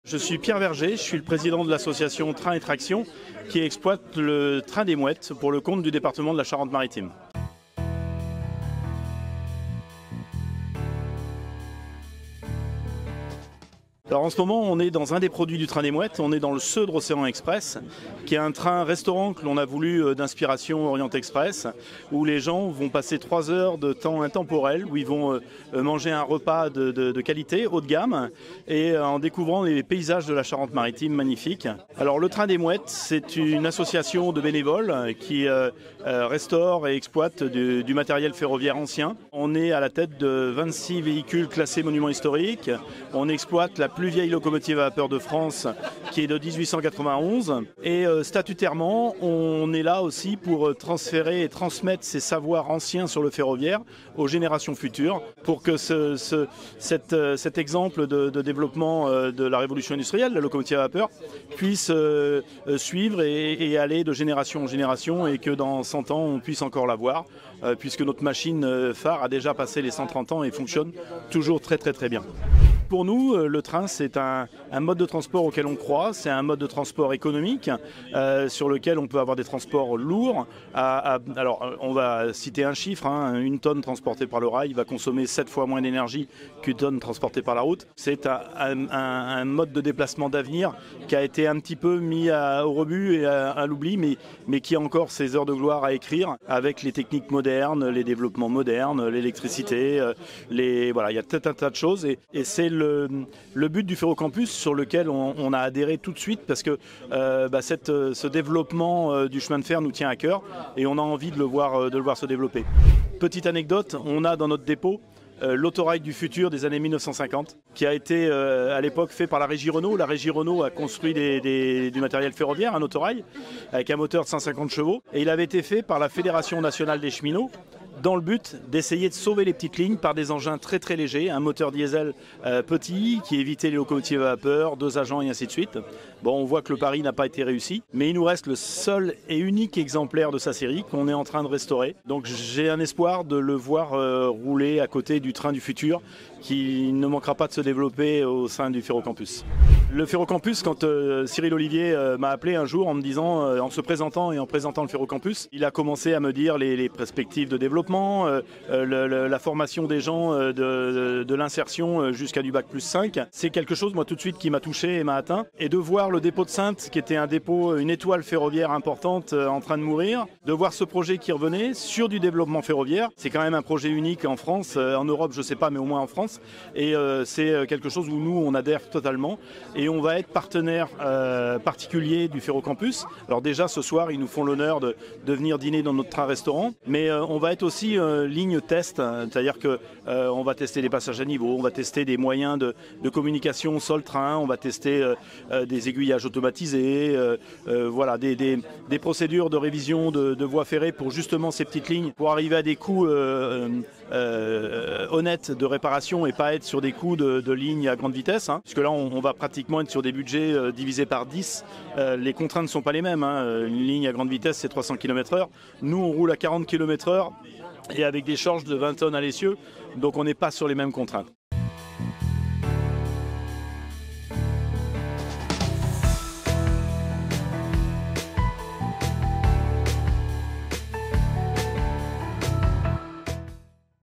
Je suis Pierre Verger, je suis le président de l'association Train et Traction qui exploite le train des Mouettes pour le compte du département de la Charente-Maritime. Alors en ce moment, on est dans un des produits du train des Mouettes, on est dans le Seudre Océan Express, qui est un train-restaurant que l'on a voulu d'inspiration Orient Express, où les gens vont passer 3 heures de temps intemporel, où ils vont manger un repas de qualité, haut de gamme, et en découvrant les paysages de la Charente-Maritime magnifiques. Alors le train des Mouettes, c'est une association de bénévoles qui restaure et exploite du matériel ferroviaire ancien. On est à la tête de 26 véhicules classés monuments historiques, on exploite la plus vieille locomotive à vapeur de France qui est de 1891 et statutairement on est là aussi pour transférer et transmettre ces savoirs anciens sur le ferroviaire aux générations futures pour que cet exemple de développement de la révolution industrielle, la locomotive à vapeur, puisse suivre et aller de génération en génération et que dans 100 ans on puisse encore la voir puisque notre machine phare a déjà passé les 130 ans et fonctionne toujours très bien. Pour nous, le train, c'est un mode de transport auquel on croit, c'est un mode de transport économique sur lequel on peut avoir des transports lourds. Alors, on va citer un chiffre, une tonne transportée par le rail va consommer 7 fois moins d'énergie qu'une tonne transportée par la route. C'est un mode de déplacement d'avenir qui a été un petit peu mis au rebut et à l'oubli, mais qui a encore ses heures de gloire à écrire avec les techniques modernes, les développements modernes, l'électricité, voilà, il y a tout un tas de choses et c'est le but du Ferrocampus sur lequel on a adhéré tout de suite parce que ce développement du chemin de fer nous tient à cœur et on a envie de le voir se développer. Petite anecdote, on a dans notre dépôt l'autorail du futur des années 1950 qui a été à l'époque fait par la Régie Renault. La Régie Renault a construit du matériel ferroviaire, un autorail avec un moteur de 150 chevaux et il avait été fait par la Fédération nationale des cheminots dans le but d'essayer de sauver les petites lignes par des engins très légers, un moteur diesel petit qui évitait les locomotives à vapeur, 2 agents et ainsi de suite. Bon, on voit que le pari n'a pas été réussi, mais il nous reste le seul et unique exemplaire de sa série qu'on est en train de restaurer. Donc j'ai un espoir de le voir rouler à côté du train du futur qui ne manquera pas de se développer au sein du Ferrocampus. Le Ferrocampus, quand Cyril Olivier m'a appelé un jour en me disant, en se présentant et en présentant le Ferrocampus, il a commencé à me dire les perspectives de développement, la formation des gens de l'insertion jusqu'à du bac+5. C'est quelque chose, moi, tout de suite, qui m'a touché et m'a atteint. Et de voir le dépôt de Saintes, qui était un dépôt, une étoile ferroviaire importante en train de mourir, de voir ce projet qui revenait sur du développement ferroviaire. C'est quand même un projet unique en France, en Europe, je sais pas, mais au moins en France. Et c'est quelque chose où nous, on adhère totalement. Et on va être partenaire particulier du Ferrocampus. Alors déjà, ce soir, ils nous font l'honneur de venir dîner dans notre train-restaurant. Mais on va être aussi ligne test, c'est-à-dire qu'on va tester les passages à niveau, on va tester des moyens de communication sol-train, on va tester des aiguillages automatisés, voilà, des procédures de révision de voies ferrées pour justement ces petites lignes, pour arriver à des coûts honnêtes de réparation et pas être sur des coûts de lignes à grande vitesse, puisque là on va pratiquement être sur des budgets divisés par 10. Les contraintes ne sont pas les mêmes, une ligne à grande vitesse c'est 300 km/h, nous on roule à 40 km/h et avec des charges de 20 tonnes à l'essieu, donc on n'est pas sur les mêmes contraintes.